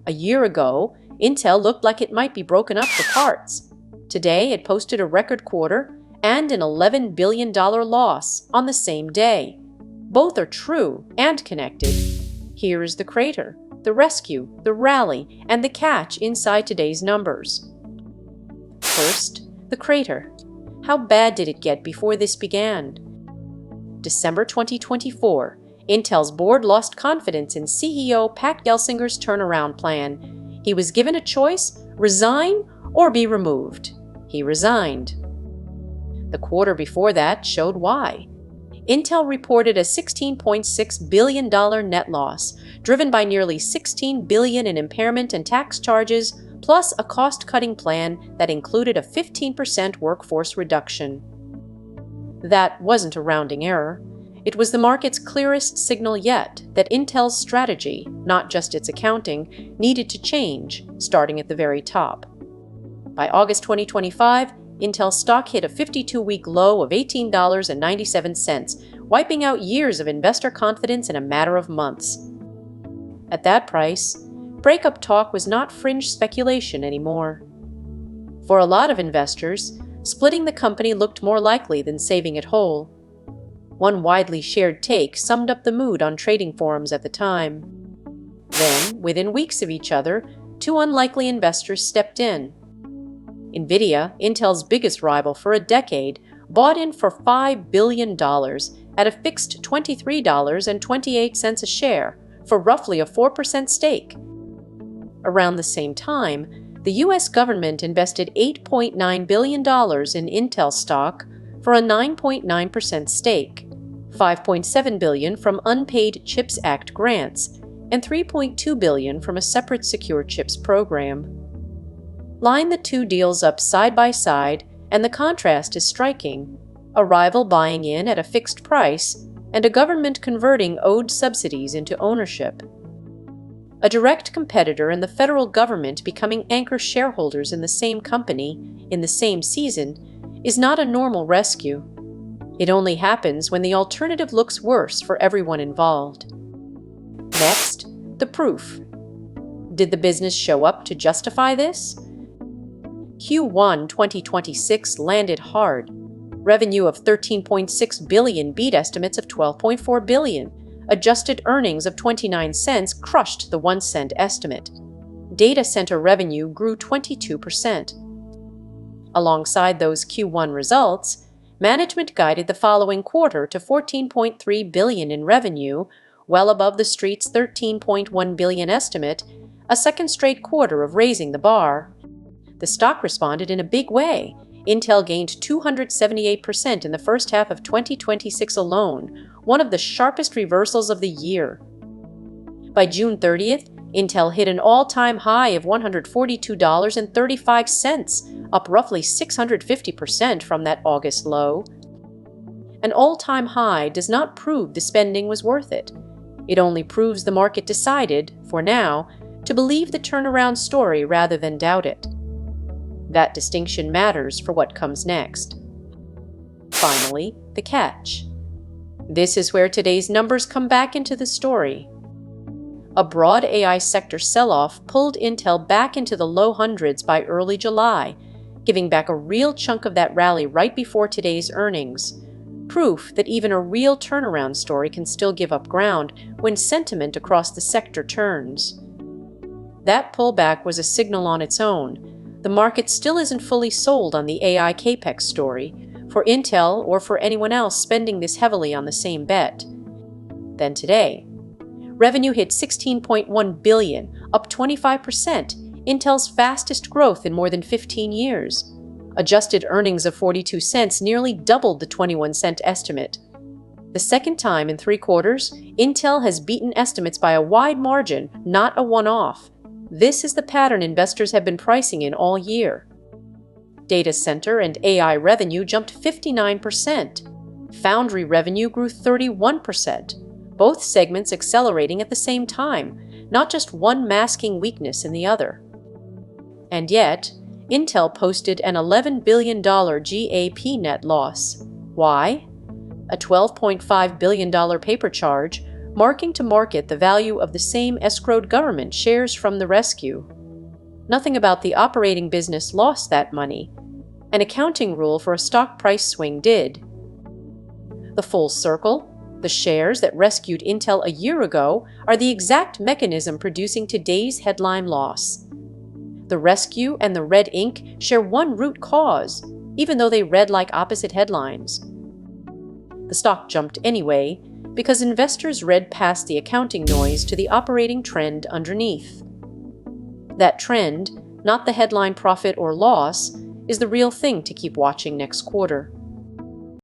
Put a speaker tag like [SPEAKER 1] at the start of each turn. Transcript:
[SPEAKER 1] A year ago, Intel looked like it might be broken up for parts. Today, it posted a record quarter and an $11 billion loss on the same day. Both are true and connected. Here is the crater, the rescue, the rally, and the catch inside today's numbers. First, the crater. How bad did it get before this began? December 2024, Intel's board lost confidence in CEO Pat Gelsinger's turnaround plan. He was given a choice: resign or be removed. He resigned. The quarter before that showed why. Intel reported a $16.6 billion net loss, driven by nearly $16 billion in impairment and tax charges, plus a cost-cutting plan that included a 15% workforce reduction. That wasn't a rounding error. It was the market's clearest signal yet that Intel's strategy, not just its accounting, needed to change, starting at the very top. By August 2025, Intel stock hit a 52-week low of $18.97, wiping out years of investor confidence in a matter of months. At that price, breakup talk was not fringe speculation anymore. For a lot of investors, splitting the company looked more likely than saving it whole. One widely shared take summed up the mood on trading forums at the time. Then, within weeks of each other, two unlikely investors stepped in. NVIDIA, Intel's biggest rival for a decade, bought in for $5 billion at a fixed $23.28 a share for roughly a 4% stake. Around the same time, the U.S. government invested $8.9 billion in Intel stock for a 9.9% stake, $5.7 billion from unpaid CHIPS Act grants, and $3.2 billion from a separate secure chips program. Line the two deals up side by side, and the contrast is striking: a rival buying in at a fixed price, and a government converting owed subsidies into ownership. A direct competitor and the federal government becoming anchor shareholders in the same company, in the same season, is not a normal rescue. It only happens when the alternative looks worse for everyone involved. Next, the proof. Did the business show up to justify this? Q1 2026 landed hard. Revenue of $13.6 billion beat estimates of $12.4 billion. Adjusted earnings of 29 cents crushed the 1 cent estimate. Data center revenue grew 22%. Alongside those Q1 results, management guided the following quarter to $14.3 billion in revenue, well above the street's $13.1 billion estimate, a second straight quarter of raising the bar. The stock responded in a big way. Intel gained 278% in the first half of 2026 alone, one of the sharpest reversals of the year. By June 30th, Intel hit an all-time high of $142.35, up roughly 650% from that August low. An all-time high does not prove the spending was worth it. It only proves the market decided, for now, to believe the turnaround story rather than doubt it. That distinction matters for what comes next. Finally, the catch. This is where today's numbers come back into the story. A broad AI sector sell-off pulled Intel back into the low hundreds by early July, giving back a real chunk of that rally right before today's earnings. Proof that even a real turnaround story can still give up ground when sentiment across the sector turns. That pullback was a signal on its own. The market still isn't fully sold on the AI capex story, for Intel or for anyone else spending this heavily on the same bet. Then today, revenue hit $16.1 billion, up 25%, Intel's fastest growth in more than 15 years. Adjusted earnings of 42 cents nearly doubled the 21 cent estimate. The second time in 3 quarters, Intel has beaten estimates by a wide margin, not a one-off. This is the pattern investors have been pricing in all year. Data center and AI revenue jumped 59%. Foundry revenue grew 31%, both segments accelerating at the same time, not just one masking weakness in the other. And yet, Intel posted an $11 billion GAAP net loss. Why? A $12.5 billion paper charge, marking to market the value of the same escrowed government shares from the rescue. Nothing about the operating business lost that money. An accounting rule for a stock price swing did. The full circle, the shares that rescued Intel a year ago, are the exact mechanism producing today's headline loss. The rescue and the red ink share one root cause, even though they read like opposite headlines. The stock jumped anyway, because investors read past the accounting noise to the operating trend underneath. That trend, not the headline profit or loss, is the real thing to keep watching next quarter.